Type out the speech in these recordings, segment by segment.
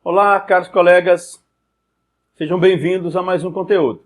Olá, caros colegas, sejam bem-vindos a mais um conteúdo.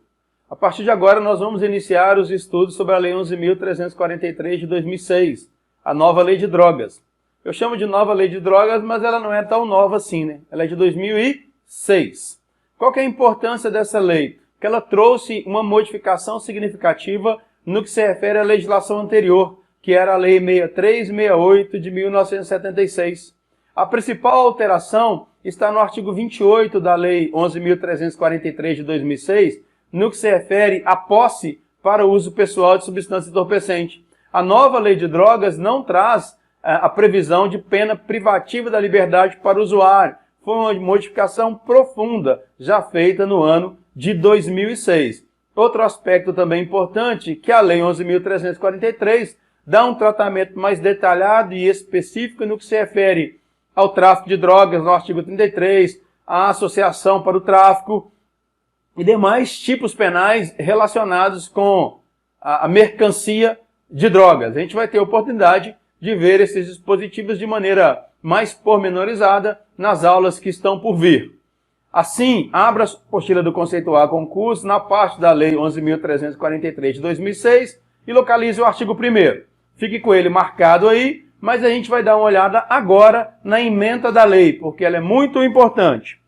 A partir de agora nós vamos iniciar os estudos sobre a Lei 11.343 de 2006, a nova Lei de Drogas. Eu chamo de nova Lei de Drogas, mas ela não é tão nova assim, né? Ela é de 2006. Qual que é a importância dessa lei? Que ela trouxe uma modificação significativa no que se refere à legislação anterior, que era a Lei 6368 de 1976. A principal alteração está no artigo 28 da Lei 11.343 de 2006, no que se refere à posse para uso pessoal de substância entorpecente. A nova Lei de Drogas não traz a previsão de pena privativa da liberdade para o usuário. Foi uma modificação profunda, já feita no ano de 2006. Outro aspecto também importante, que a Lei 11.343 dá um tratamento mais detalhado e específico no que se refere ao tráfico de drogas, no artigo 33, a associação para o tráfico e demais tipos penais relacionados com a mercancia de drogas. A gente vai ter a oportunidade de ver esses dispositivos de maneira mais pormenorizada nas aulas que estão por vir. Assim, abra a apostila do conceito A concurso na parte da Lei 11.343 de 2006 e localize o artigo 1º. Fique com ele marcado aí, mas a gente vai dar uma olhada agora na ementa da lei, porque ela é muito importante.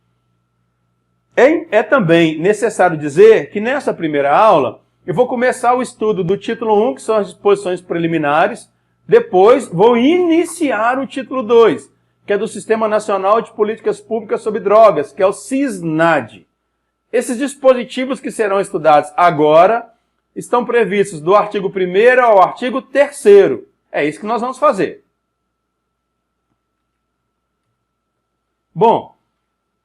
É também necessário dizer que nessa primeira aula eu vou começar o estudo do título 1, que são as disposições preliminares, depois vou iniciar o título 2, que é do Sistema Nacional de Políticas Públicas sobre Drogas, que é o SISNAD. Esses dispositivos que serão estudados agora estão previstos do artigo 1º ao artigo 3º. É isso que nós vamos fazer. Bom,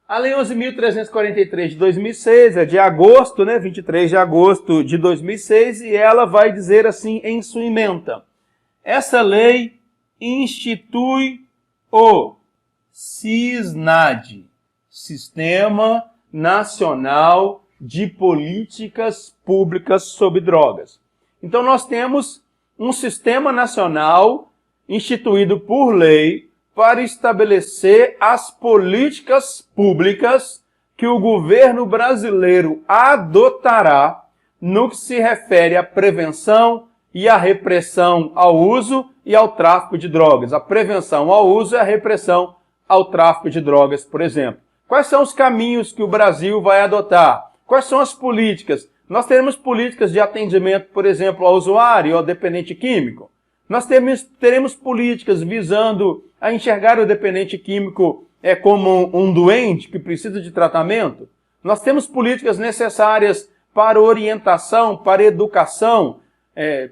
a Lei 11.343 de 2006 é de agosto, 23 de agosto de 2006, e ela vai dizer assim em sua ementa: essa lei institui o SISNAD, Sistema Nacional de Políticas Públicas sobre Drogas. Então nós temos um sistema nacional instituído por lei para estabelecer as políticas públicas que o governo brasileiro adotará no que se refere à prevenção e à repressão ao uso e ao tráfico de drogas. A prevenção ao uso e a repressão ao tráfico de drogas, por exemplo. Quais são os caminhos que o Brasil vai adotar? Quais são as políticas? Nós teremos políticas de atendimento, por exemplo, ao usuário ou ao dependente químico. Nós teremos políticas visando a enxergar o dependente químico como um doente que precisa de tratamento. Nós temos políticas necessárias para orientação, para educação,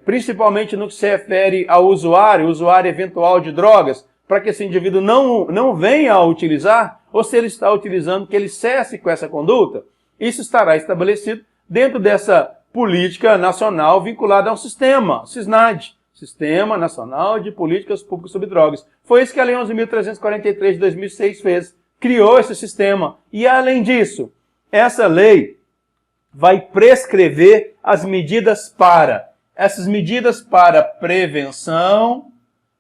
principalmente no que se refere ao usuário eventual de drogas, para que esse indivíduo não venha a utilizar, ou se ele está utilizando, que ele cesse com essa conduta. Isso estará estabelecido dentro dessa política nacional vinculada ao sistema, SISNAD, Sistema Nacional de Políticas Públicas sobre Drogas. Foi isso que a Lei 11.343 de 2006 fez, criou esse sistema. E além disso, essa lei vai prescrever as medidas essas medidas para prevenção,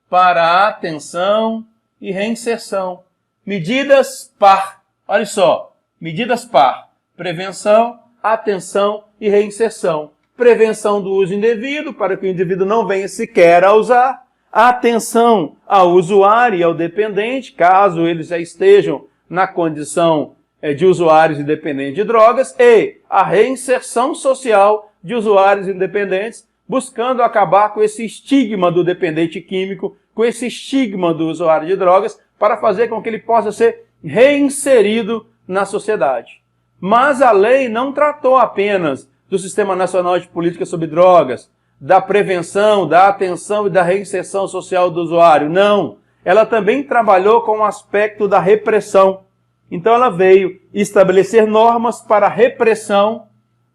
para atenção e reinserção. Medidas par, olha só, medidas par, prevenção, atenção e reinserção. Prevenção do uso indevido, para que o indivíduo não venha sequer a usar. Atenção ao usuário e ao dependente, caso eles já estejam na condição de usuários independentes de drogas. E a reinserção social de usuários independentes, buscando acabar com esse estigma do dependente químico, com esse estigma do usuário de drogas, para fazer com que ele possa ser reinserido na sociedade. Mas a lei não tratou apenas do Sistema Nacional de Políticas sobre Drogas, da prevenção, da atenção e da reinserção social do usuário. Não. Ela também trabalhou com o aspecto da repressão. Então ela veio estabelecer normas para a repressão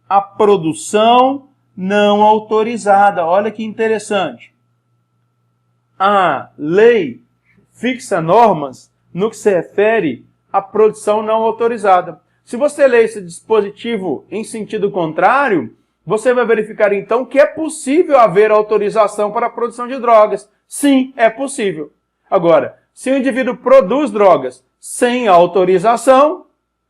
à produção não autorizada. Olha que interessante. A lei fixa normas no que se refere à produção não autorizada. Se você ler esse dispositivo em sentido contrário, você vai verificar então que é possível haver autorização para a produção de drogas. Sim, é possível. Agora, se o indivíduo produz drogas sem autorização,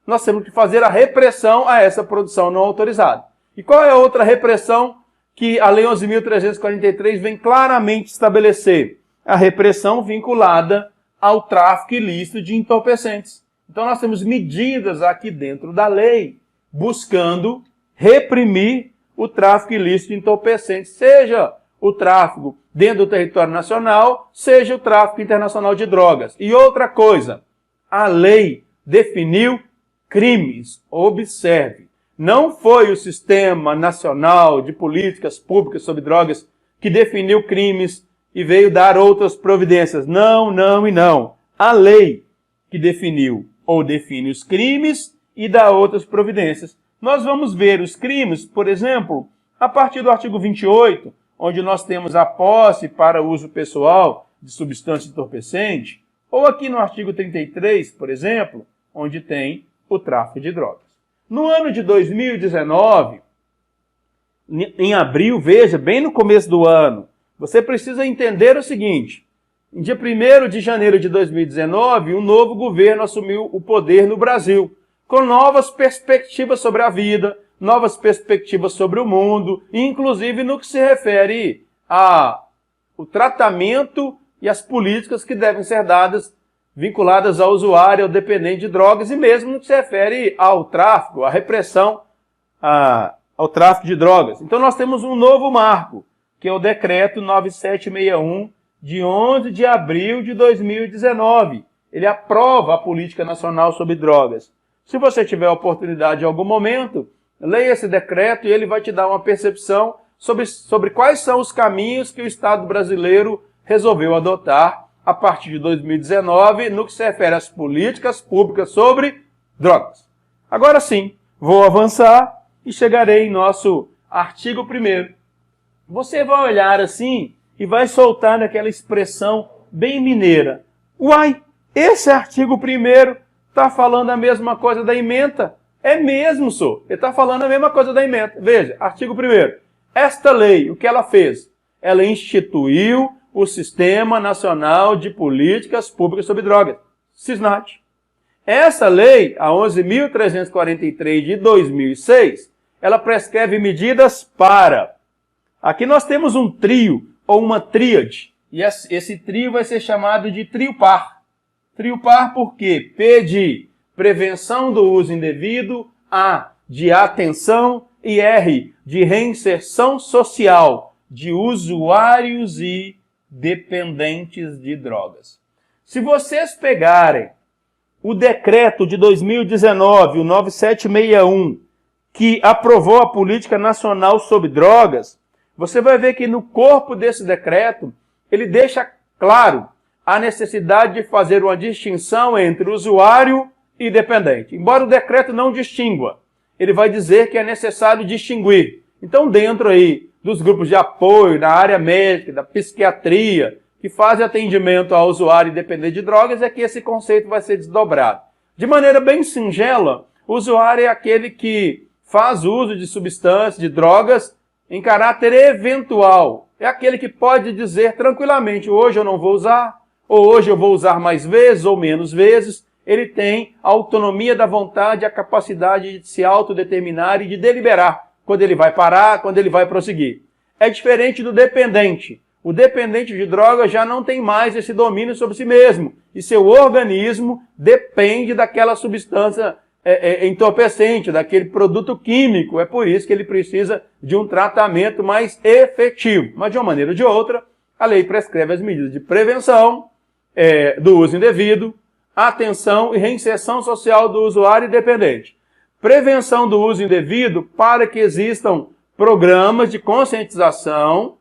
nós temos que fazer a repressão a essa produção não autorizada. E qual é a outra repressão que a Lei 11.343 vem claramente estabelecer? A repressão vinculada ao tráfico ilícito de entorpecentes. Então nós temos medidas aqui dentro da lei buscando reprimir o tráfico ilícito de entorpecentes, seja o tráfico dentro do território nacional, seja o tráfico internacional de drogas. E outra coisa, a lei definiu crimes. Observe, não foi o Sistema Nacional de Políticas Públicas sobre Drogas que definiu crimes e veio dar outras providências. Não, não e não. A lei que definiu ou define os crimes e dá outras providências. Nós vamos ver os crimes, por exemplo, a partir do artigo 28, onde nós temos a posse para uso pessoal de substância entorpecente, ou aqui no artigo 33, por exemplo, onde tem o tráfico de drogas. No ano de 2019, em abril, veja, bem no começo do ano, você precisa entender o seguinte: em dia 1º de janeiro de 2019, um novo governo assumiu o poder no Brasil, com novas perspectivas sobre a vida, novas perspectivas sobre o mundo, inclusive no que se refere ao tratamento e as políticas que devem ser dadas, vinculadas ao usuário, ao dependente de drogas, e mesmo no que se refere ao tráfico, à repressão ao tráfico de drogas. Então nós temos um novo marco, que é o Decreto 9761, de 11 de abril de 2019. Ele aprova a Política Nacional sobre Drogas. Se você tiver a oportunidade em algum momento, leia esse decreto e ele vai te dar uma percepção sobre quais são os caminhos que o Estado brasileiro resolveu adotar a partir de 2019 no que se refere às políticas públicas sobre drogas. Agora sim, vou avançar e chegarei em nosso artigo 1º. Você vai olhar assim e vai soltar naquela expressão bem mineira. Uai, esse artigo 1º está falando a mesma coisa da ementa? É mesmo, senhor. Ele está falando a mesma coisa da ementa. Veja, artigo 1º. Esta lei, o que ela fez? Ela instituiu o Sistema Nacional de Políticas Públicas sobre Drogas, SISNAT. Essa lei, a 11.343 de 2006, ela prescreve medidas para... Aqui nós temos um trio, ou uma tríade, e esse trio vai ser chamado de trio par. Trio par por quê? P de prevenção do uso indevido, A de atenção e R de reinserção social de usuários e dependentes de drogas. Se vocês pegarem o decreto de 2019, o 9761, que aprovou a Política Nacional sobre Drogas, você vai ver que no corpo desse decreto, ele deixa claro a necessidade de fazer uma distinção entre usuário e dependente. Embora o decreto não distingua, ele vai dizer que é necessário distinguir. Então, dentro aí dos grupos de apoio, da área médica, da psiquiatria, que fazem atendimento ao usuário e dependente de drogas, é que esse conceito vai ser desdobrado. De maneira bem singela, o usuário é aquele que faz uso de substâncias, de drogas, em caráter eventual. É aquele que pode dizer tranquilamente, hoje eu não vou usar, ou hoje eu vou usar mais vezes ou menos vezes. Ele tem a autonomia da vontade, a capacidade de se autodeterminar e de deliberar quando ele vai parar, quando ele vai prosseguir. É diferente do dependente. O dependente de droga já não tem mais esse domínio sobre si mesmo. E seu organismo depende daquela substância entorpecente, daquele produto químico. É por isso que ele precisa de um tratamento mais efetivo. Mas de uma maneira ou de outra, a lei prescreve as medidas de prevenção do uso indevido, atenção e reinserção social do usuário e dependente. Prevenção do uso indevido para que existam programas de conscientização,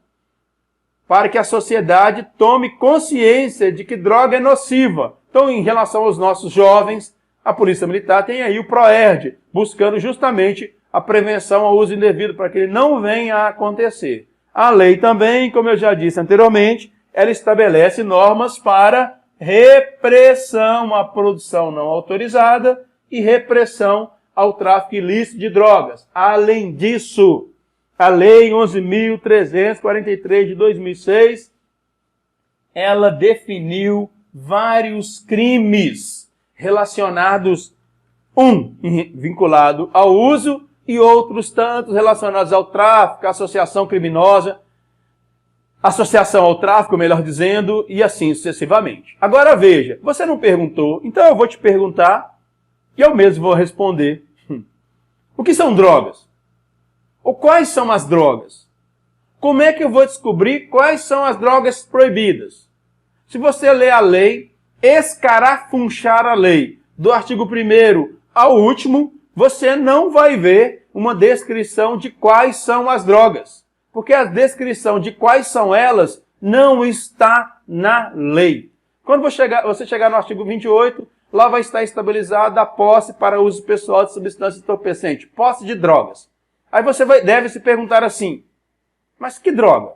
para que a sociedade tome consciência de que droga é nociva. Então, em relação aos nossos jovens, a Polícia Militar tem aí o PROERD, buscando justamente a prevenção ao uso indevido, para que ele não venha a acontecer. A lei também, como eu já disse anteriormente, ela estabelece normas para repressão à produção não autorizada e repressão ao tráfico ilícito de drogas. Além disso, a Lei 11.343 de 2006, ela definiu vários crimes relacionados, vinculado ao uso e outros tantos relacionados ao tráfico, associação criminosa, associação ao tráfico, melhor dizendo, e assim sucessivamente. Agora veja, você não perguntou, então eu vou te perguntar e eu mesmo vou responder. O que são drogas? Ou quais são as drogas? Como é que eu vou descobrir quais são as drogas proibidas? Se você ler a lei, escarafunchar a lei, do artigo 1º ao último, você não vai ver uma descrição de quais são as drogas. Porque a descrição de quais são elas não está na lei. Quando você chegar no artigo 28, lá vai estar estabilizada a posse para uso pessoal de substância entorpecente, posse de drogas. Aí você deve se perguntar assim, mas que droga?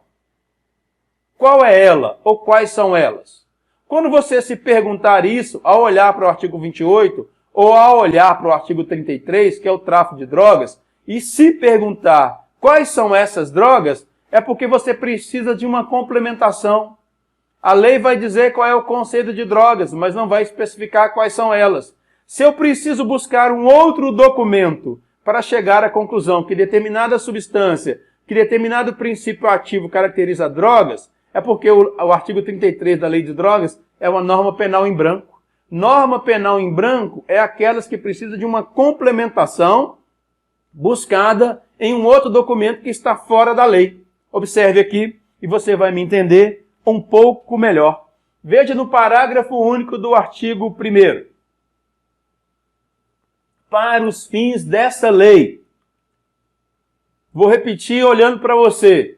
Qual é ela ou quais são elas? Quando você se perguntar isso, ao olhar para o artigo 28 ou ao olhar para o artigo 33, que é o tráfico de drogas, e se perguntar quais são essas drogas, é porque você precisa de uma complementação. A lei vai dizer qual é o conceito de drogas, mas não vai especificar quais são elas. Se eu preciso buscar um outro documento para chegar à conclusão que determinada substância, que determinado princípio ativo caracteriza drogas, é porque o artigo 33 da Lei de Drogas é uma norma penal em branco. Norma penal em branco é aquelas que precisam de uma complementação buscada em um outro documento que está fora da lei. Observe aqui e você vai me entender um pouco melhor. Veja no parágrafo único do artigo 1º. Para os fins dessa lei. Vou repetir olhando para você.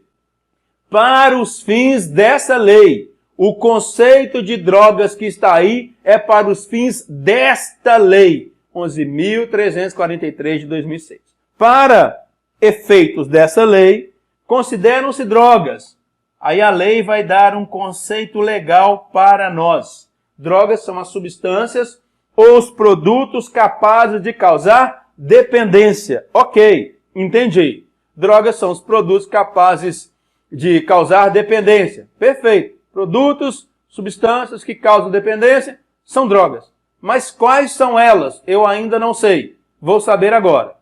Para os fins dessa lei. O conceito de drogas que está aí é para os fins desta lei. 11.343 de 2006. Para efeitos dessa lei, consideram-se drogas. Aí a lei vai dar um conceito legal para nós. Drogas são as substâncias ou os produtos capazes de causar dependência. Ok, entendi. Drogas são os produtos capazes de causar dependência. Perfeito. Produtos, substâncias que causam dependência são drogas. Mas quais são elas? Eu ainda não sei. Vou saber agora.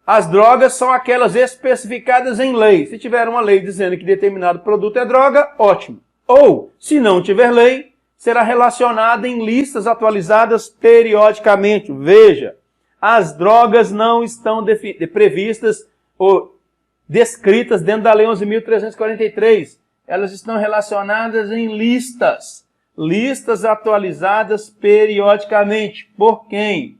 As drogas são aquelas especificadas em lei. Se tiver uma lei dizendo que determinado produto é droga, ótimo. Ou, se não tiver lei, será relacionada em listas atualizadas periodicamente. Veja, as drogas não estão previstas ou descritas dentro da Lei 11.343. Elas estão relacionadas em listas. Listas atualizadas periodicamente. Por quem?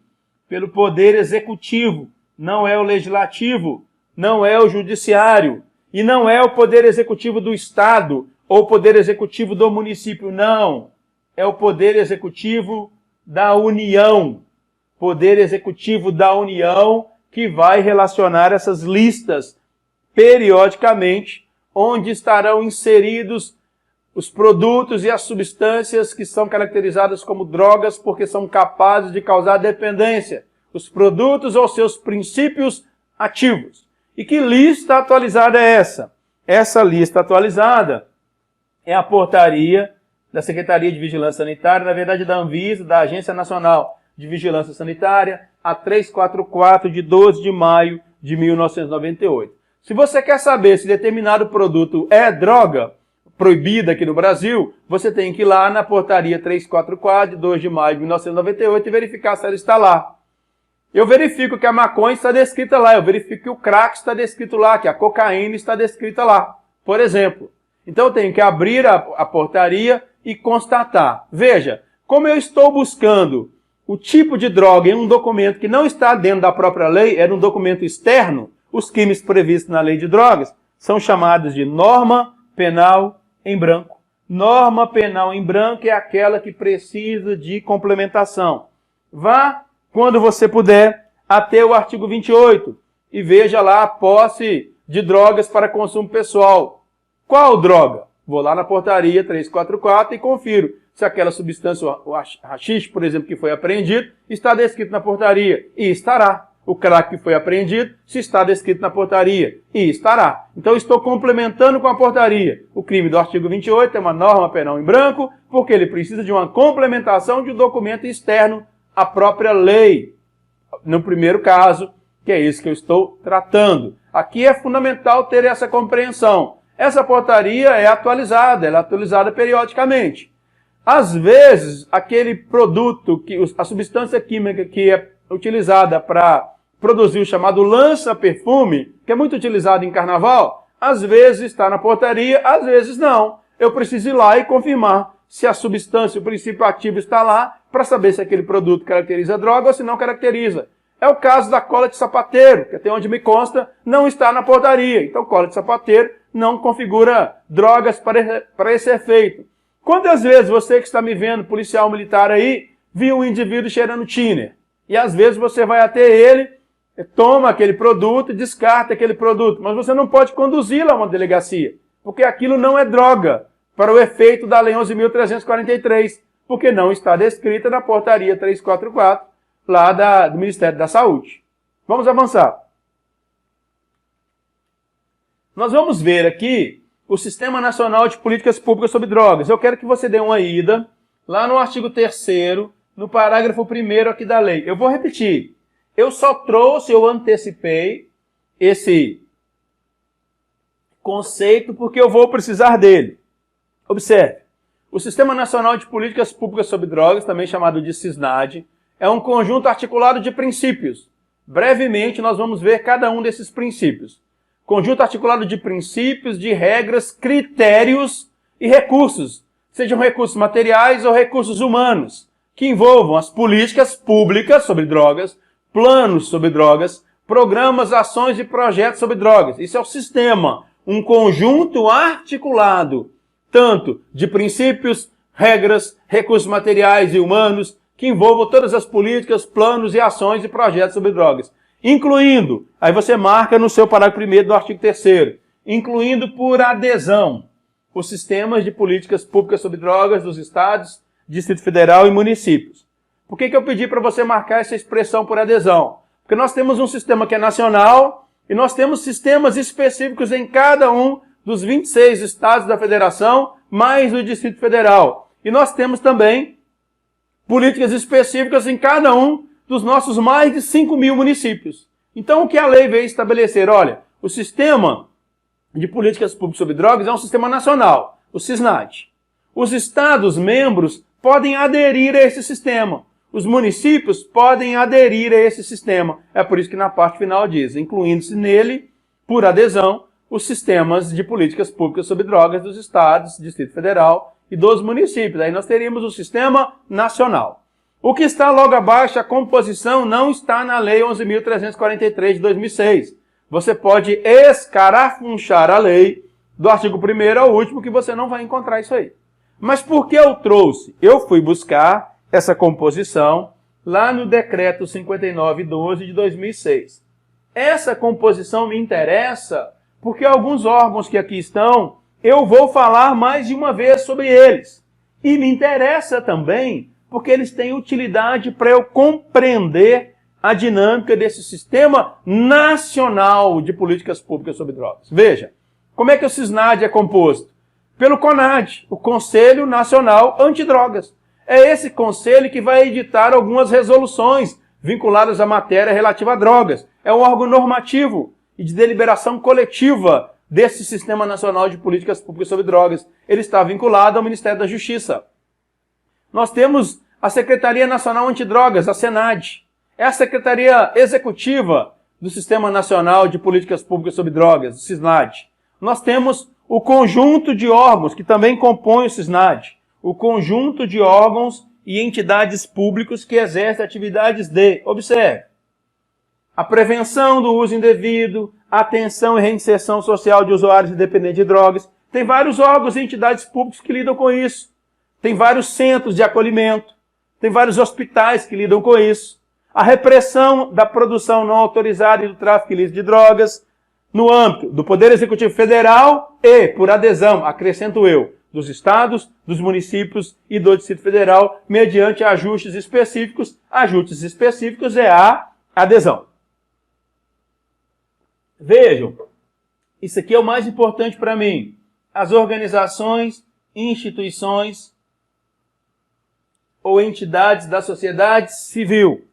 Pelo Poder Executivo. Não é o Legislativo, não é o Judiciário, e não é o Poder Executivo do Estado ou o Poder Executivo do município, não. É o Poder Executivo da União. Poder Executivo da União que vai relacionar essas listas periodicamente, onde estarão inseridos os produtos e as substâncias que são caracterizadas como drogas porque são capazes de causar dependência. Os produtos ou seus princípios ativos. E que lista atualizada é essa? Essa lista atualizada é a portaria da Secretaria de Vigilância Sanitária, na verdade da Anvisa, da Agência Nacional de Vigilância Sanitária, a 344 de 12 de maio de 1998. Se você quer saber se determinado produto é droga proibida aqui no Brasil, você tem que ir lá na portaria 344 de 2 de maio de 1998 e verificar se ela está lá. Eu verifico que a maconha está descrita lá, eu verifico que o crack está descrito lá, que a cocaína está descrita lá, por exemplo. Então eu tenho que abrir a portaria e constatar. Veja, como eu estou buscando o tipo de droga em um documento que não está dentro da própria lei, é um documento externo, os crimes previstos na lei de drogas são chamados de norma penal em branco. Norma penal em branco é aquela que precisa de complementação. Vá, quando você puder, até o artigo 28 e veja lá a posse de drogas para consumo pessoal. Qual droga? Vou lá na portaria 344 e confiro se aquela substância, o haxixe, por exemplo, que foi apreendido, está descrito na portaria. E estará. o crack que foi apreendido, se está descrito na portaria. E estará. Então, estou complementando com a portaria. O crime do artigo 28 é uma norma penal em branco, porque ele precisa de uma complementação de um documento externo à própria lei. No primeiro caso, que é isso que eu estou tratando. Aqui é fundamental ter essa compreensão. Essa portaria é atualizada, ela é atualizada periodicamente. Às vezes, aquele produto, a substância química que é utilizada para produzir o chamado lança-perfume, que é muito utilizado em carnaval, às vezes está na portaria, às vezes não. Eu preciso ir lá e confirmar se a substância, o princípio ativo está lá, para saber se aquele produto caracteriza droga ou se não caracteriza. É o caso da cola de sapateiro, que até onde me consta, não está na portaria. Então, cola de sapateiro não configura drogas para esse efeito. Quantas vezes você que está me vendo, policial militar aí, viu um indivíduo cheirando thinner? E às vezes você vai até ele, toma aquele produto, descarta aquele produto, mas você não pode conduzi-lo a uma delegacia, porque aquilo não é droga, para o efeito da Lei 11.343, porque não está descrita na portaria 344, lá do Ministério da Saúde. Vamos avançar. Nós vamos ver aqui o Sistema Nacional de Políticas Públicas sobre Drogas. Eu quero que você dê uma ida lá no artigo 3º, no parágrafo 1º aqui da lei. Eu vou repetir. Eu antecipei esse conceito porque eu vou precisar dele. Observe. O Sistema Nacional de Políticas Públicas sobre Drogas, também chamado de SISNAD, é um conjunto articulado de princípios. Brevemente, nós vamos ver cada um desses princípios. Conjunto articulado de princípios, de regras, critérios e recursos, sejam recursos materiais ou recursos humanos, que envolvam as políticas públicas sobre drogas, planos sobre drogas, programas, ações e projetos sobre drogas. Isso é o sistema, um conjunto articulado, tanto de princípios, regras, recursos materiais e humanos, que envolvam todas as políticas, planos e ações e projetos sobre drogas. Incluindo, aí você marca no seu parágrafo 1º do artigo 3º, incluindo por adesão os sistemas de políticas públicas sobre drogas dos estados, Distrito Federal e municípios. Por que eu pedi para você marcar essa expressão por adesão? Porque nós temos um sistema que é nacional e nós temos sistemas específicos em cada um dos 26 estados da federação, mais o Distrito Federal. E nós temos também políticas específicas em cada um dos nossos mais de 5.000 municípios. Então, o que a lei veio estabelecer? Olha, o sistema de políticas públicas sobre drogas é um sistema nacional, o SISNAD. Os estados membros podem aderir a esse sistema. Os municípios podem aderir a esse sistema. É por isso que na parte final diz, incluindo-se nele, por adesão, os sistemas de políticas públicas sobre drogas dos estados, Distrito Federal e dos municípios. Aí nós teríamos o sistema nacional. O que está logo abaixo, a composição, não está na Lei 11.343 de 2006. Você pode escarafunchar a lei do artigo 1º ao último que você não vai encontrar isso aí. Mas por que eu trouxe? Eu fui buscar essa composição lá no Decreto 5912 de 2006. Essa composição me interessa porque alguns órgãos que aqui estão, eu vou falar mais de uma vez sobre eles. E me interessa também porque eles têm utilidade para eu compreender a dinâmica desse sistema nacional de políticas públicas sobre drogas. Veja, como é que o SISNAD é composto? Pelo CONAD, o Conselho Nacional Antidrogas. É esse conselho que vai editar algumas resoluções vinculadas à matéria relativa a drogas. É um órgão normativo e de deliberação coletiva desse Sistema Nacional de Políticas Públicas sobre Drogas. Ele está vinculado ao Ministério da Justiça. Nós temos a Secretaria Nacional Antidrogas, a SENAD. É a Secretaria Executiva do Sistema Nacional de Políticas Públicas sobre Drogas, o SISNAD. Nós temos o conjunto de órgãos que também compõem o SISNAD. O conjunto de órgãos e entidades públicos que exercem atividades de, observe, a prevenção do uso indevido, a atenção e reinserção social de usuários e dependentes de drogas. Tem vários órgãos e entidades públicas que lidam com isso. Tem vários centros de acolhimento. Tem vários hospitais que lidam com isso. A repressão da produção não autorizada e do tráfico ilícito de drogas no âmbito do Poder Executivo Federal e, por adesão, acrescento eu, dos estados, dos municípios e do Distrito Federal, mediante ajustes específicos. Ajustes específicos é a adesão. Vejam, isso aqui é o mais importante para mim. As organizações, instituições ou entidades da sociedade civil.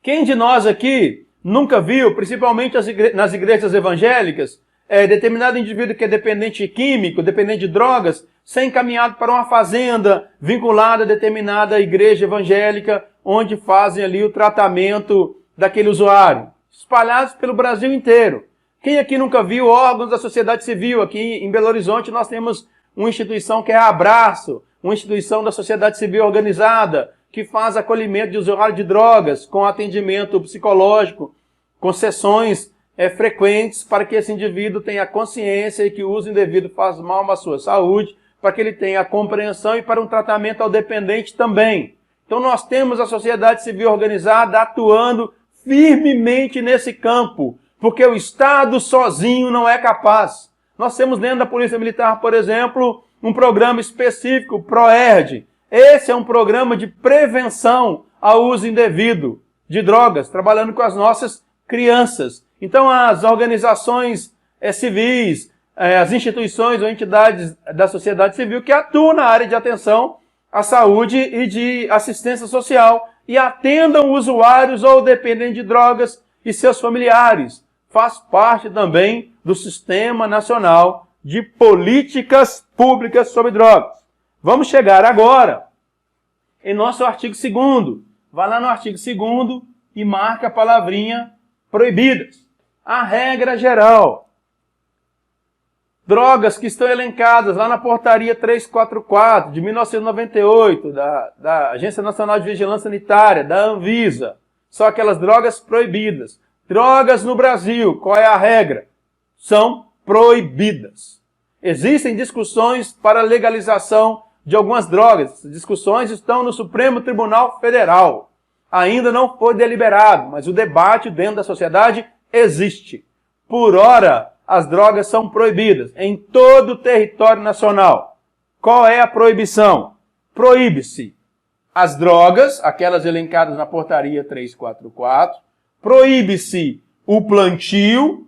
Quem de nós aqui nunca viu, principalmente nas igrejas evangélicas, determinado indivíduo que é dependente químico, dependente de drogas, ser encaminhado para uma fazenda vinculada a determinada igreja evangélica, onde fazem ali o tratamento daquele usuário, espalhados pelo Brasil inteiro. Quem aqui nunca viu órgãos da sociedade civil? Aqui em Belo Horizonte nós temos uma instituição que é a Abraço, uma instituição da sociedade civil organizada, que faz acolhimento de usuário de drogas, com atendimento psicológico, com sessões frequentes para que esse indivíduo tenha consciência e que o uso indevido faz mal à sua saúde, para que ele tenha a compreensão e para um tratamento ao dependente também. Então nós temos a sociedade civil organizada atuando firmemente nesse campo, porque o Estado sozinho não é capaz. Nós temos dentro da Polícia Militar, por exemplo, um programa específico, PROERD. Esse é um programa de prevenção ao uso indevido de drogas, trabalhando com as nossas crianças. Então as organizações civis, as instituições ou entidades da sociedade civil que atuam na área de atenção à saúde e de assistência social e atendam usuários ou dependentes de drogas e seus familiares. Faz parte também do Sistema Nacional de Políticas Públicas sobre Drogas. Vamos chegar agora em nosso artigo 2º. Vai lá no artigo 2º e marca a palavrinha proibidas. A regra geral. Drogas que estão elencadas lá na portaria 344 de 1998 da Agência Nacional de Vigilância Sanitária, da Anvisa. São aquelas drogas proibidas. Drogas no Brasil, qual é a regra? São proibidas. Existem discussões para legalização de algumas drogas. Essas discussões estão no Supremo Tribunal Federal. Ainda não foi deliberado, mas o debate dentro da sociedade existe. Por hora, as drogas são proibidas em todo o território nacional. Qual é a proibição? Proíbe-se as drogas, aquelas elencadas na portaria 344, proíbe-se o plantio,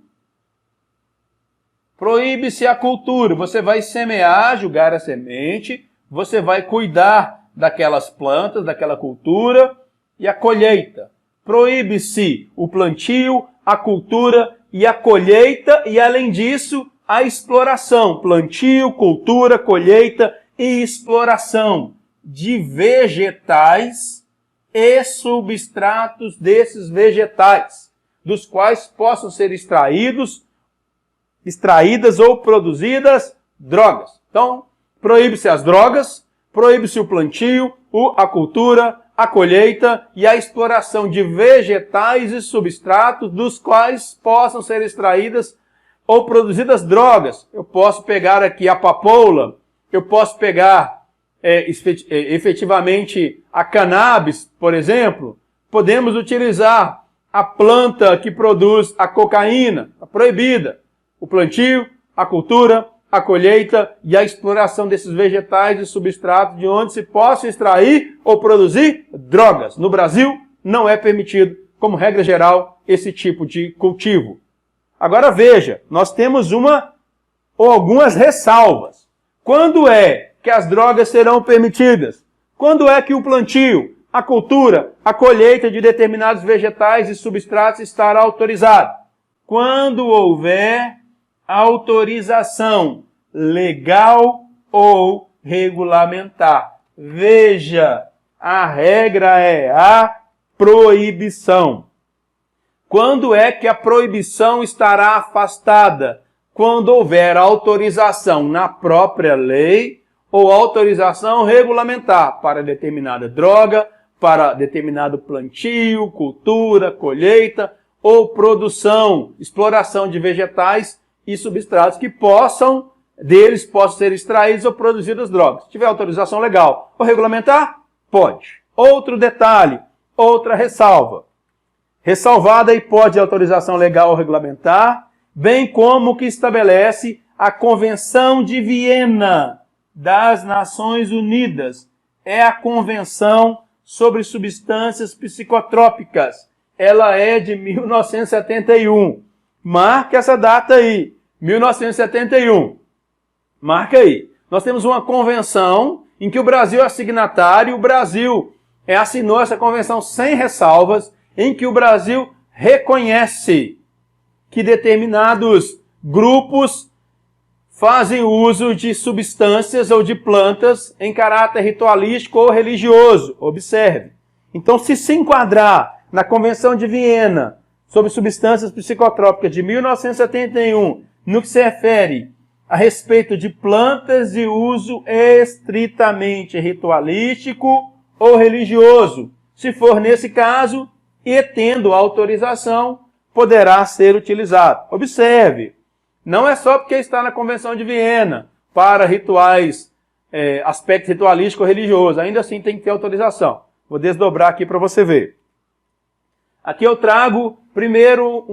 proíbe-se a cultura. Você vai semear, julgar a semente, você vai cuidar daquelas plantas, daquela cultura e a colheita. Proíbe-se o plantio, a cultura e a colheita e, além disso, a exploração. Plantio, cultura, colheita e exploração de vegetais e substratos desses vegetais, dos quais possam ser extraídas ou produzidas drogas. Então, proíbe-se as drogas, proíbe-se o plantio, a cultura, a colheita e a exploração de vegetais e substratos dos quais possam ser extraídas ou produzidas drogas. Eu posso pegar aqui a papoula, eu posso pegar efetivamente a cannabis, por exemplo. Podemos utilizar a planta que produz a cocaína, a proibida. O plantio, a cultura, a colheita e a exploração desses vegetais e substratos de onde se possa extrair ou produzir drogas. No Brasil, não é permitido, como regra geral, esse tipo de cultivo. Agora veja, nós temos algumas ressalvas. Quando é que as drogas serão permitidas? Quando é que o plantio, a cultura, a colheita de determinados vegetais e substratos estará autorizado? Quando houver autorização legal ou regulamentar. Veja, a regra é a proibição. Quando é que a proibição estará afastada? Quando houver autorização na própria lei ou autorização regulamentar para determinada droga, para determinado plantio, cultura, colheita ou produção, exploração de vegetais e substratos que possam ser extraídos ou produzidas drogas. Se tiver autorização legal ou regulamentar, pode. Outro detalhe, outra ressalva. Ressalvada a hipótese de autorização legal ou regulamentar, bem como o que estabelece a Convenção de Viena das Nações Unidas. É a Convenção sobre Substâncias Psicotrópicas. Ela é de 1971. Marque essa data aí, 1971. Marca aí. Nós temos uma convenção em que o Brasil é signatário, o Brasil assinou essa convenção sem ressalvas, em que o Brasil reconhece que determinados grupos fazem uso de substâncias ou de plantas em caráter ritualístico ou religioso. Observe. Então, se enquadrar na Convenção de Viena sobre substâncias psicotrópicas de 1971, no que se refere a respeito de plantas de uso estritamente ritualístico ou religioso, se for nesse caso, e tendo autorização, poderá ser utilizado. Observe, não é só porque está na Convenção de Viena para rituais, aspecto ritualístico ou religioso, ainda assim tem que ter autorização. Vou desdobrar aqui para você ver. Aqui eu trago primeiro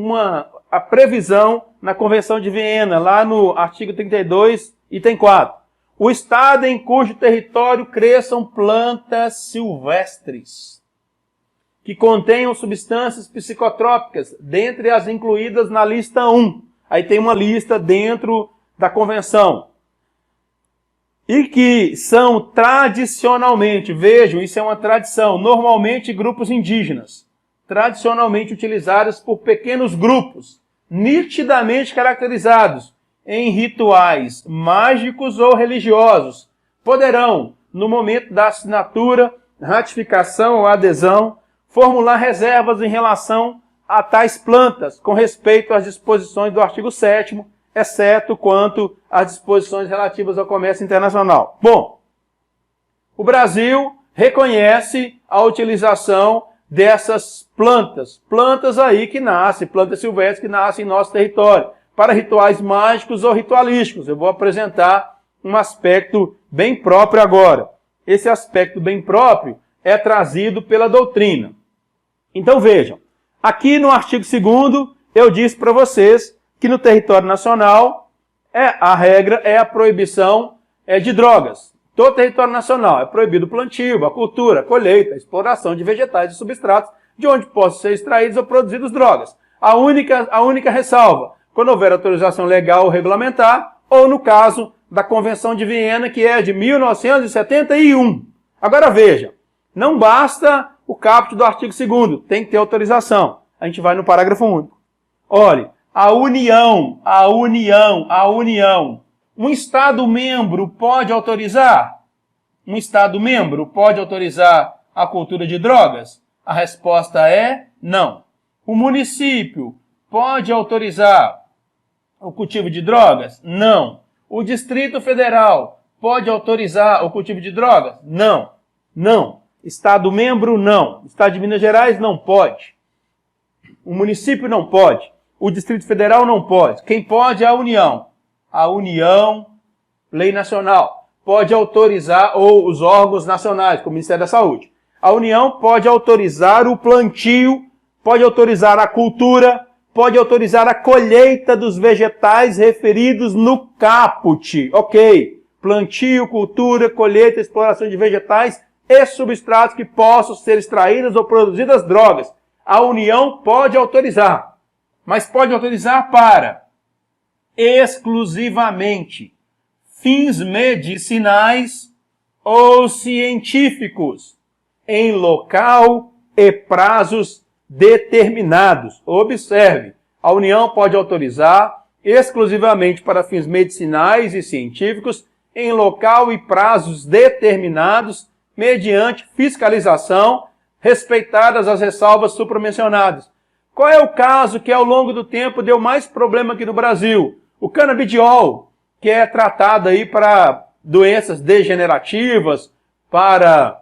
a previsão na Convenção de Viena, lá no artigo 32, item 4. O Estado em cujo território cresçam plantas silvestres que contenham substâncias psicotrópicas, dentre as incluídas na lista 1. Aí tem uma lista dentro da Convenção. E que são tradicionalmente, vejam, isso é uma tradição, normalmente grupos indígenas, tradicionalmente utilizadas por pequenos grupos, nitidamente caracterizados em rituais mágicos ou religiosos, poderão, no momento da assinatura, ratificação ou adesão, formular reservas em relação a tais plantas, com respeito às disposições do artigo 7º, exceto quanto às disposições relativas ao comércio internacional. Bom, o Brasil reconhece a utilização dessas plantas aí que nascem, plantas silvestres que nascem em nosso território, para rituais mágicos ou ritualísticos. Eu vou apresentar um aspecto bem próprio agora. Esse aspecto bem próprio é trazido pela doutrina. Então vejam, aqui no artigo 2º eu disse para vocês que no território nacional a regra é a proibição de drogas. Todo território nacional é proibido o plantio, a cultura, a colheita, a exploração de vegetais e substratos de onde possam ser extraídos ou produzidos drogas. A única ressalva, quando houver autorização legal ou regulamentar, ou no caso da Convenção de Viena, que é de 1971. Agora veja, não basta o caput do artigo 2º, tem que ter autorização. A gente vai no parágrafo único. Olhe, a União. Um Estado membro pode autorizar? Um Estado membro pode autorizar a cultura de drogas? A resposta é não. O município pode autorizar o cultivo de drogas? Não. O Distrito Federal pode autorizar o cultivo de drogas? Não. Não. Estado membro, não. Estado de Minas Gerais não pode. O município não pode. O Distrito Federal não pode. Quem pode é a União. A União, lei nacional, pode autorizar, ou os órgãos nacionais, como o Ministério da Saúde. A União pode autorizar o plantio, pode autorizar a cultura, pode autorizar a colheita dos vegetais referidos no caput. Ok. Plantio, cultura, colheita, exploração de vegetais e substratos que possam ser extraídas ou produzidas drogas. A União pode autorizar, mas pode autorizar para exclusivamente fins medicinais ou científicos em local e prazos determinados. Observe, a União pode autorizar exclusivamente para fins medicinais e científicos em local e prazos determinados mediante fiscalização, respeitadas as ressalvas supramencionadas. Qual é o caso que ao longo do tempo deu mais problema aqui no Brasil? O canabidiol, que é tratado aí para doenças degenerativas, para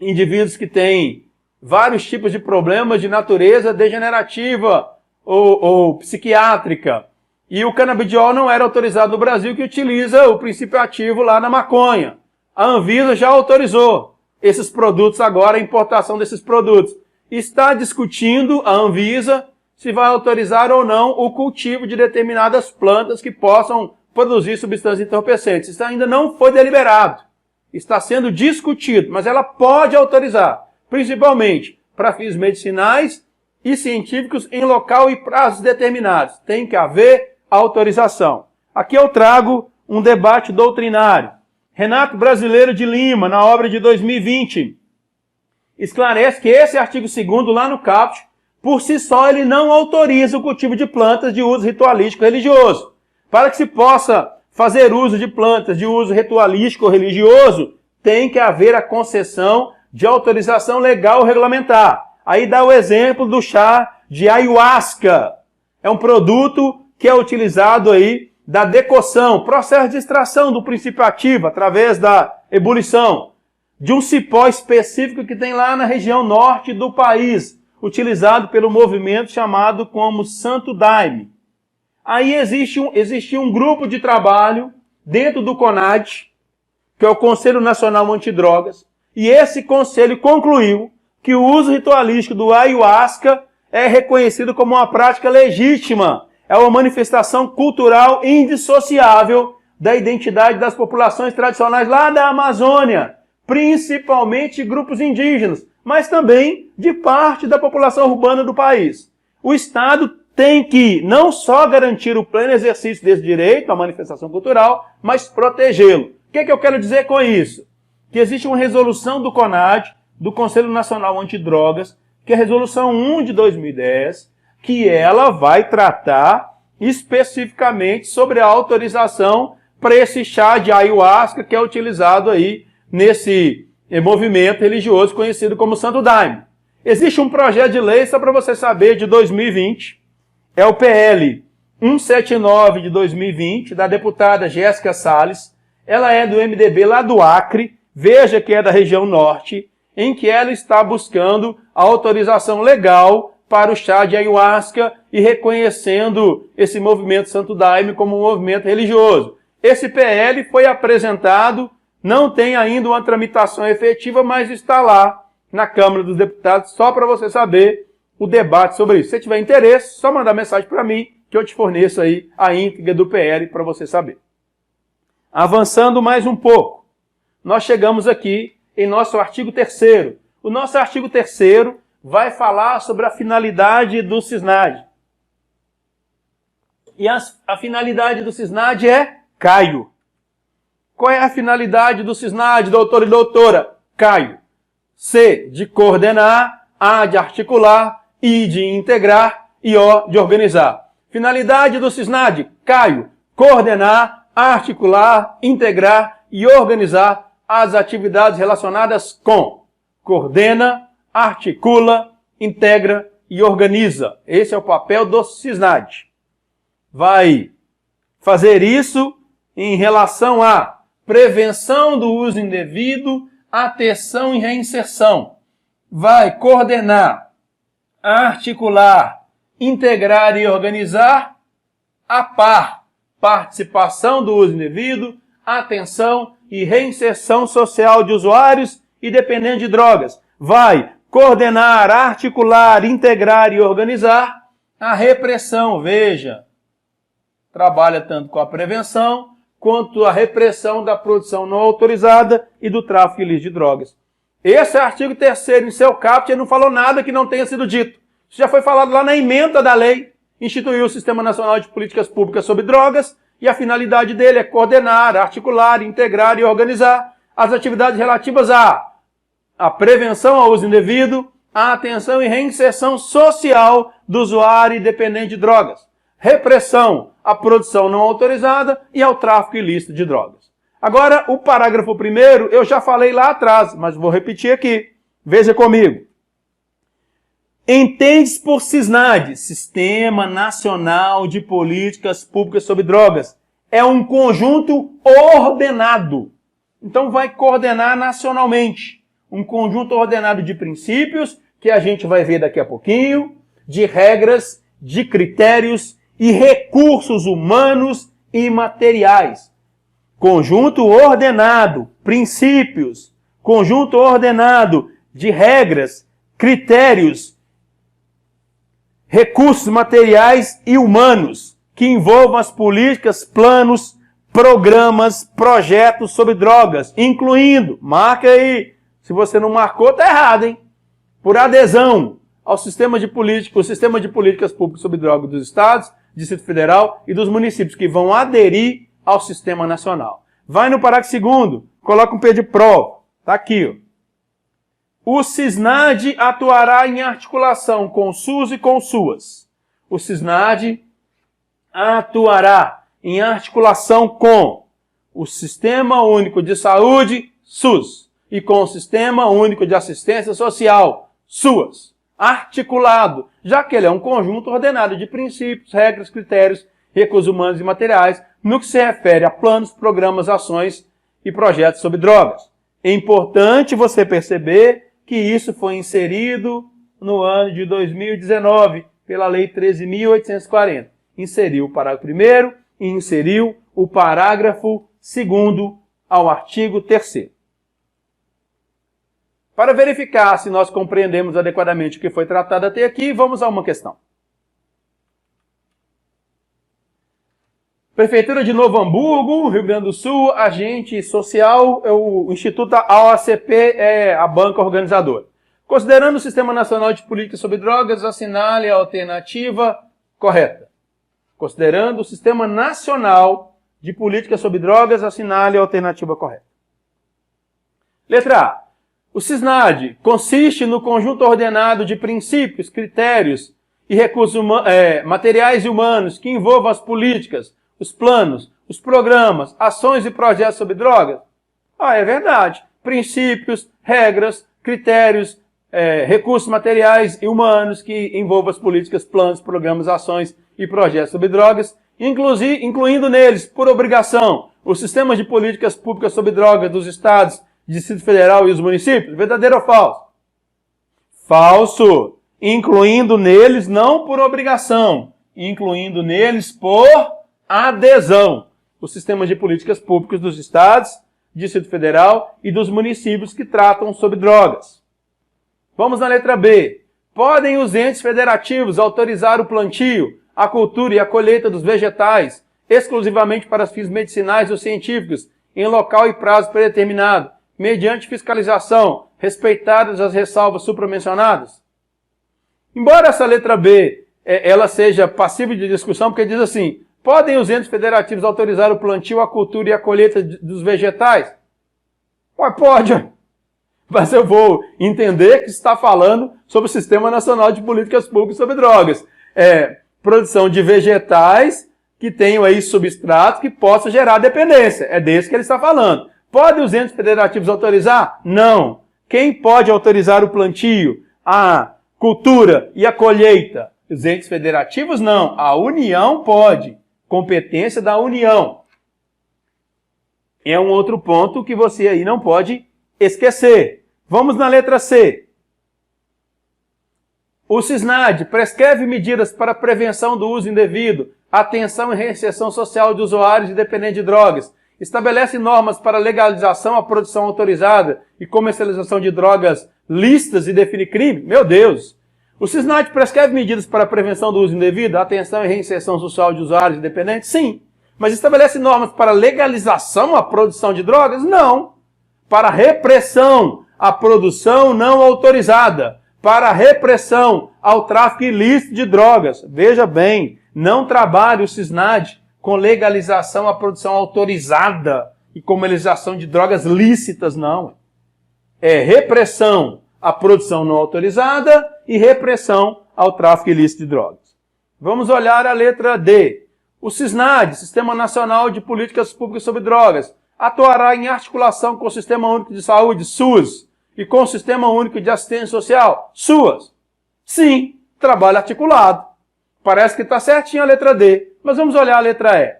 indivíduos que têm vários tipos de problemas de natureza degenerativa ou psiquiátrica. E o canabidiol não era autorizado no Brasil, que utiliza o princípio ativo lá na maconha. A Anvisa já autorizou esses produtos agora, a importação desses produtos. Está discutindo a Anvisa se vai autorizar ou não o cultivo de determinadas plantas que possam produzir substâncias entorpecentes. Isso ainda não foi deliberado. Está sendo discutido, mas ela pode autorizar, principalmente para fins medicinais e científicos em local e prazos determinados. Tem que haver autorização. Aqui eu trago um debate doutrinário. Renato Brasileiro de Lima, na obra de 2020, esclarece que esse artigo 2º, lá no caput, por si só ele não autoriza o cultivo de plantas de uso ritualístico religioso. Para que se possa fazer uso de plantas de uso ritualístico religioso, tem que haver a concessão de autorização legal regulamentar. Aí dá o exemplo do chá de ayahuasca. É um produto que é utilizado aí da decoção, processo de extração do princípio ativo através da ebulição, de um cipó específico que tem lá na região norte do país, utilizado pelo movimento chamado como Santo Daime. Aí existe um grupo de trabalho dentro do CONAD, que é o Conselho Nacional Antidrogas, e esse conselho concluiu que o uso ritualístico do ayahuasca é reconhecido como uma prática legítima, é uma manifestação cultural indissociável da identidade das populações tradicionais lá da Amazônia, principalmente grupos indígenas, mas também de parte da população urbana do país. O Estado tem que não só garantir o pleno exercício desse direito à manifestação cultural, mas protegê-lo. O que é que eu quero dizer com isso? Que existe uma resolução do CONAD, do Conselho Nacional Antidrogas, que é a Resolução 1 de 2010, que ela vai tratar especificamente sobre a autorização para esse chá de ayahuasca que é utilizado aí nesse movimento religioso conhecido como Santo Daime. Existe um projeto de lei, só para você saber, de 2020, é o PL 179 de 2020, da deputada Jéssica Salles. Ela é do MDB lá do Acre, veja que é da região norte, em que ela está buscando a autorização legal para o chá de ayahuasca e reconhecendo esse movimento Santo Daime como um movimento religioso. Esse PL foi apresentado, não tem ainda uma tramitação efetiva, mas está lá na Câmara dos Deputados, só para você saber o debate sobre isso. Se tiver interesse, só mandar mensagem para mim, que eu te forneço aí a íntegra do PL para você saber. Avançando mais um pouco, nós chegamos aqui em nosso artigo 3º. O nosso artigo 3º vai falar sobre a finalidade do CISNAD. E a finalidade do CISNAD é Caio. Qual é a finalidade do CISNAD, doutor e doutora? Caio. C, de coordenar, A, de articular, I, de integrar e O, de organizar. Finalidade do CISNAD, Caio, coordenar, articular, integrar e organizar as atividades relacionadas com coordena, articula, integra e organiza. Esse é o papel do CISNAD. Vai fazer isso em relação à prevenção do uso indevido, atenção e reinserção. Vai coordenar, articular, integrar e organizar a par participação do uso indevido, atenção e reinserção social de usuários e dependentes de drogas. Vai coordenar, articular, integrar e organizar a repressão. Veja, trabalha tanto com a prevenção quanto a repressão da produção não autorizada e do tráfico ilícito de drogas. Esse artigo 3º, em seu caput, ele não falou nada que não tenha sido dito. Isso já foi falado lá na emenda da lei, instituiu o Sistema Nacional de Políticas Públicas sobre Drogas, e a finalidade dele é coordenar, articular, integrar e organizar as atividades relativas à prevenção ao uso indevido, à atenção e reinserção social do usuário e dependente de drogas, repressão à produção não autorizada e ao tráfico ilícito de drogas. Agora, o parágrafo 1º, eu já falei lá atrás, mas vou repetir aqui. Veja comigo. Entende-se por CISNAD, Sistema Nacional de Políticas Públicas sobre Drogas. É um conjunto ordenado. Então vai coordenar nacionalmente. Um conjunto ordenado de princípios, que a gente vai ver daqui a pouquinho, de regras, de critérios e recursos humanos e materiais. Conjunto ordenado, princípios, conjunto ordenado de regras, critérios, recursos materiais e humanos que envolvam as políticas, planos, programas, projetos sobre drogas, incluindo, marca aí, se você não marcou, tá errado, hein? Por adesão ao sistema de políticas públicas sobre drogas dos estados, Distrito Federal e dos municípios que vão aderir ao sistema nacional. Vai no parágrafo 2º, coloca um P de prova. Está aqui, ó. O SISNAD atuará em articulação com o SUS e com o SUAS. O SISNAD atuará em articulação com o Sistema Único de Saúde, SUS, e com o Sistema Único de Assistência Social, SUAS. Articulado, já que ele é um conjunto ordenado de princípios, regras, critérios, recursos humanos e materiais, no que se refere a planos, programas, ações e projetos sobre drogas. É importante você perceber que isso foi inserido no ano de 2019, pela Lei 13.840. Inseriu o parágrafo 1º e inseriu o parágrafo 2º ao artigo 3º. Para verificar se nós compreendemos adequadamente o que foi tratado até aqui, vamos a uma questão. Prefeitura de Novo Hamburgo, Rio Grande do Sul, agente social, o Instituto AOCP é a banca organizadora. Considerando o Sistema Nacional de Políticas sobre Drogas, assinale a alternativa correta. Considerando o Sistema Nacional de Políticas sobre Drogas, assinale a alternativa correta. Letra A. O SISNAD consiste no conjunto ordenado de princípios, critérios e recursos materiais e humanos que envolvam as políticas, os planos, os programas, ações e projetos sobre drogas? É verdade. Princípios, regras, critérios, recursos materiais e humanos que envolvam as políticas, planos, programas, ações e projetos sobre drogas, incluindo neles, por obrigação, os sistemas de políticas públicas sobre drogas dos estados, Distrito Federal e os municípios? Verdadeiro ou falso? Falso. Incluindo neles, não por obrigação, incluindo neles por adesão. Os sistemas de políticas públicas dos estados, Distrito Federal e dos municípios que tratam sobre drogas. Vamos na letra B. Podem os entes federativos autorizar o plantio, a cultura e a colheita dos vegetais, exclusivamente para fins medicinais ou científicos, em local e prazo predeterminado, mediante fiscalização, respeitadas as ressalvas supramencionadas? Embora essa letra B ela seja passível de discussão, porque diz assim, podem os entes federativos autorizar o plantio, a cultura e a colheita dos vegetais? Pode. Mas eu vou entender que está falando sobre o Sistema Nacional de Políticas Públicas sobre Drogas. Produção de vegetais que tenham aí substratos que possam gerar dependência. É desse que ele está falando. Podem os entes federativos autorizar? Não. Quem pode autorizar o plantio, a cultura e a colheita? Os entes federativos não. A União pode. Competência da União. É um outro ponto que você aí não pode esquecer. Vamos na letra C. O SISNAD prescreve medidas para prevenção do uso indevido, atenção e reinserção social de usuários e dependentes de drogas. Estabelece normas para legalização, a produção autorizada e comercialização de drogas lícitas e define crime? Meu Deus! O SISNAD prescreve medidas para prevenção do uso indevido, atenção e reinserção social de usuários e dependentes? Sim. Mas estabelece normas para legalização, a produção de drogas? Não. Para repressão à produção não autorizada. Para repressão ao tráfico ilícito de drogas. Veja bem, não trabalha o SISNAD com legalização à produção autorizada e comercialização de drogas lícitas, não. É repressão à produção não autorizada e repressão ao tráfico ilícito de drogas. Vamos olhar a letra D. O SISNAD, Sistema Nacional de Políticas Públicas sobre Drogas, atuará em articulação com o Sistema Único de Saúde, SUS, e com o Sistema Único de Assistência Social, SUAS. Sim, trabalho articulado. Parece que está certinho a letra D. Mas vamos olhar a letra E.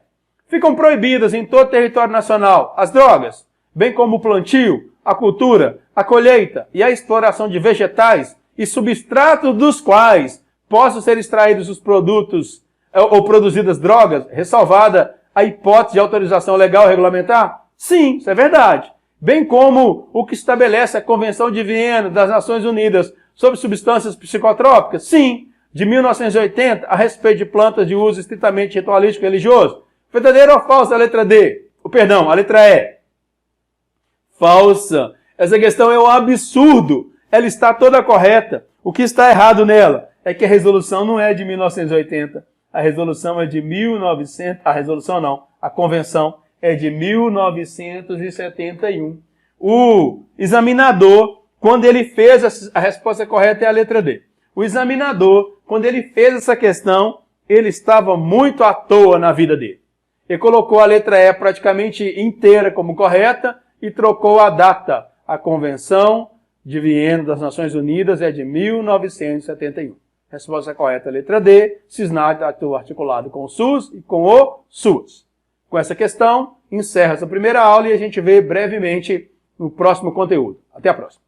Ficam proibidas em todo o território nacional as drogas, bem como o plantio, a cultura, a colheita e a exploração de vegetais e substratos dos quais possam ser extraídos os produtos ou produzidas drogas, ressalvada a hipótese de autorização legal regulamentar? Sim, isso é verdade. Bem como o que estabelece a Convenção de Viena das Nações Unidas sobre substâncias psicotrópicas? Sim. De 1980, a respeito de plantas de uso estritamente ritualístico e religioso? Verdadeiro ou falso a letra D? Perdão, a letra E. Falsa. Essa questão é um absurdo. Ela está toda correta. O que está errado nela é que a resolução não é de 1980, a resolução é de 1900, a resolução não, a convenção é de 1971. O examinador, quando ele fez, a resposta correta é a letra D. O examinador, quando ele fez essa questão, ele estava muito à toa na vida dele. Ele colocou a letra E praticamente inteira como correta e trocou a data. A Convenção de Viena das Nações Unidas é de 1971. Resposta correta, letra D. Cisnado atua articulado com o SUS e com o SUAS. Com essa questão, encerra essa primeira aula e a gente vê brevemente no próximo conteúdo. Até a próxima.